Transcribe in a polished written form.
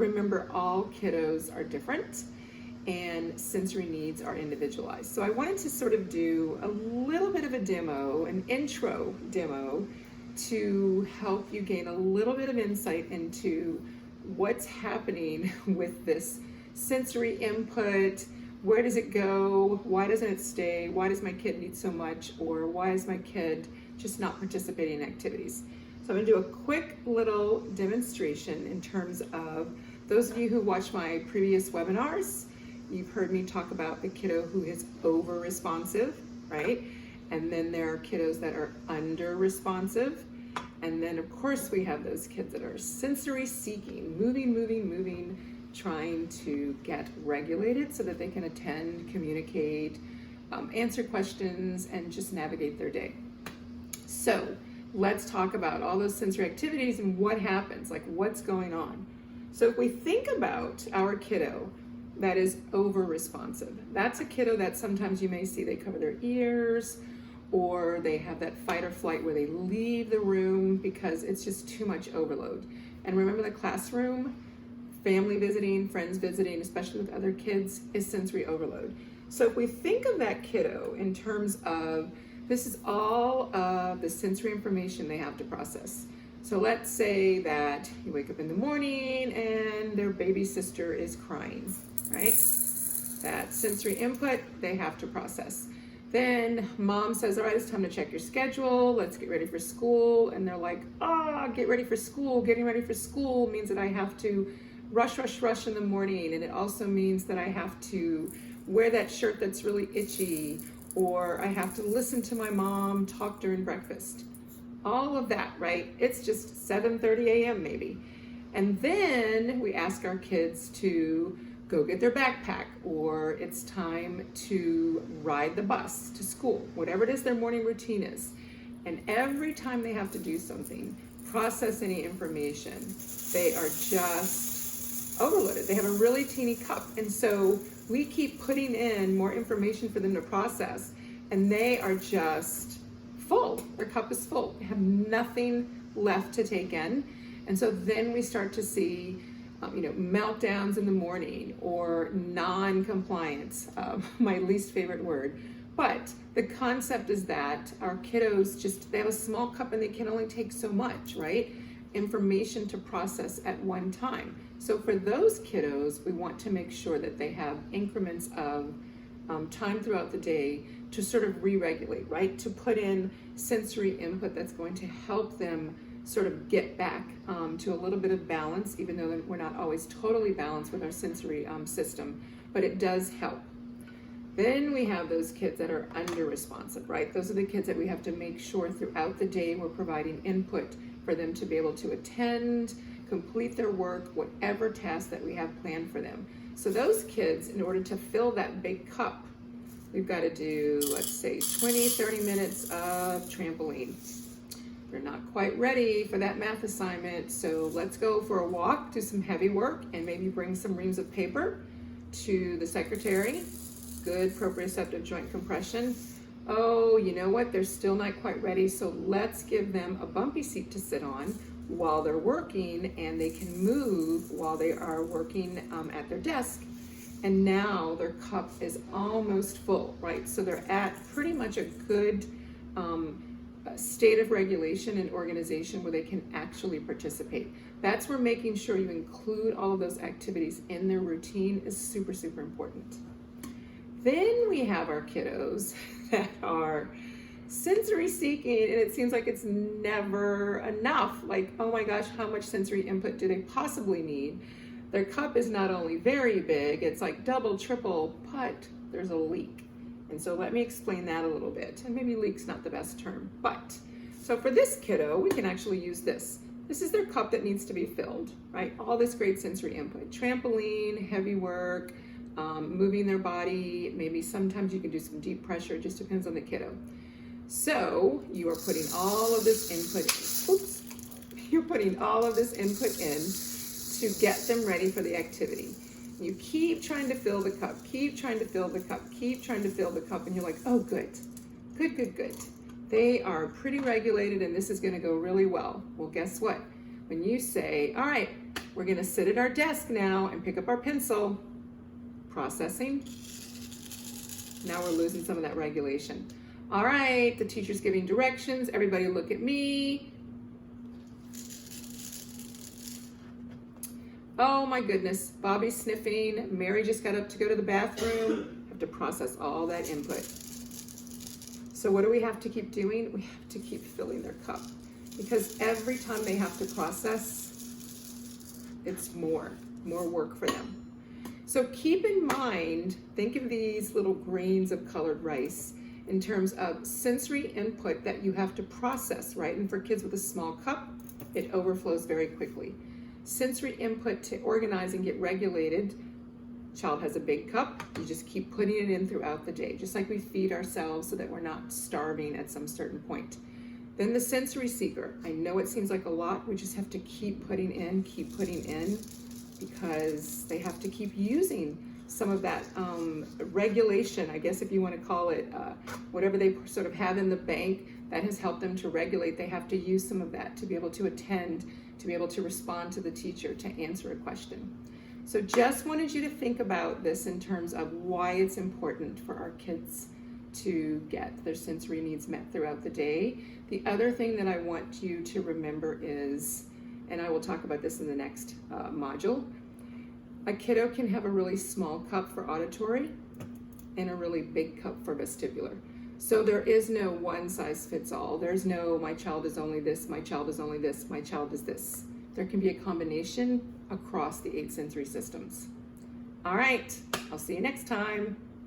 Remember, all kiddos are different and sensory needs are individualized. So I wanted to sort of do a little bit of a demo, an intro demo, to help you gain a little bit of insight into what's happening with this sensory input. Where does it go? Why doesn't it stay? Why does my kid need so much? Or why is my kid just not participating in activities? So I'm gonna do a quick little demonstration in terms of those of you who watched my previous webinars. You've heard me talk about the kiddo who is over responsive, right? And then there are kiddos that are under responsive. And then of course we have those kids that are sensory seeking, moving, trying to get regulated so that they can attend, communicate, answer questions, and just navigate their day. So let's talk about all those sensory activities and what happens, like what's going on. So if we think about our kiddo that is over responsive, that's a kiddo that sometimes you may see they cover their ears, or they have that fight or flight where they leave the room because it's just too much overload. And remember, the classroom, family visiting, friends visiting, especially with other kids, is sensory overload. So if we think of that kiddo in terms of, this is all of the sensory information they have to process. So let's say that you wake up in the morning and their baby sister is crying, right? That sensory input they have to process. Then mom says, all right, it's time to check your schedule. Let's get ready for school. And they're like, get ready for school. Getting ready for school means that I have to rush in the morning. And it also means that I have to wear that shirt that's really itchy, or I have to listen to my mom talk during breakfast. All of that, right? It's just 7:30 a.m. maybe. And then we ask our kids to go get their backpack, or it's time to ride the bus to school, whatever it is their morning routine is. And every time they have to do something, process any information, they are just overloaded. They have a really teeny cup. And so we keep putting in more information for them to process, and they are just full. Their cup is full. They have nothing left to take in. And so then we start to see meltdowns in the morning, or non-compliance, my least favorite word. But the concept is that our kiddos they have a small cup and they can only take so much, right? Information to process at one time. So for those kiddos, we want to make sure that they have increments of time throughout the day to sort of re-regulate, right? To put in sensory input that's going to help them sort of get back to a little bit of balance, even though we're not always totally balanced with our sensory system, but it does help. Then we have those kids that are under responsive, right? Those are the kids that we have to make sure throughout the day we're providing input for them to be able to attend, complete their work, whatever task that we have planned for them. So those kids, in order to fill that big cup, we've got to do, let's say, 20, 30 minutes of trampoline. They're not quite ready for that math assignment, so let's go for a walk, do some heavy work, and maybe bring some reams of paper to the secretary. Good proprioceptive joint compression. Oh, you know what? They're still not quite ready, so let's give them a bumpy seat to sit on while they're working, and they can move while they are working at their desk. And now their cup is almost full, right? So they're at pretty much a good state of regulation and organization where they can actually participate. That's where making sure you include all of those activities in their routine is super, super important. Then we have our kiddos that are sensory seeking, and it seems like it's never enough. Like, oh my gosh, how much sensory input do they possibly need? Their cup is not only very big, it's like double, triple, but there's a leak. And so let me explain that a little bit. And maybe leak's not the best term, but so for this kiddo, we can actually use this. This is their cup that needs to be filled, right? All this great sensory input, trampoline, heavy work, moving their body. Maybe sometimes you can do some deep pressure. It just depends on the kiddo. So you are putting all of this input in. Oops. You're putting all of this input in to get them ready for the activity. You keep trying to fill the cup, keep trying to fill the cup, keep trying to fill the cup, and you're like, oh, good. They are pretty regulated, and this is going to go really well. Well, guess what? When you say, all right, We're going to sit at our desk now and pick up our pencil. Processing. Now we're losing some of that regulation. All right, the teacher's giving directions. Everybody look at me. Oh my goodness, Bobby's sniffing. Mary just got up to go to the bathroom. Have to process all that input. So what do we have to keep doing? We have to keep filling their cup, because every time they have to process, it's more work for them. So keep in mind, think of these little grains of colored rice in terms of sensory input that you have to process, right? And for kids with a small cup, it overflows very quickly. Sensory input to organize and get regulated. Child has a big cup, you just keep putting it in throughout the day, just like we feed ourselves so that we're not starving at some certain point. Then the sensory seeker. I know it seems like a lot, we just have to keep putting in, because they have to keep using some of that regulation, I guess if you want to call it, whatever they sort of have in the bank that has helped them to regulate. They have to use some of that to be able to attend, to be able to respond to the teacher, to answer a question. So just wanted you to think about this in terms of why it's important for our kids to get their sensory needs met throughout the day. The other thing that I want you to remember is, and I will talk about this in the next module, a kiddo can have a really small cup for auditory and a really big cup for vestibular. So there is no one size fits all. There's no, my child is only this, my child is only this, my child is this. There can be a combination across the 8 sensory systems. All right, I'll see you next time.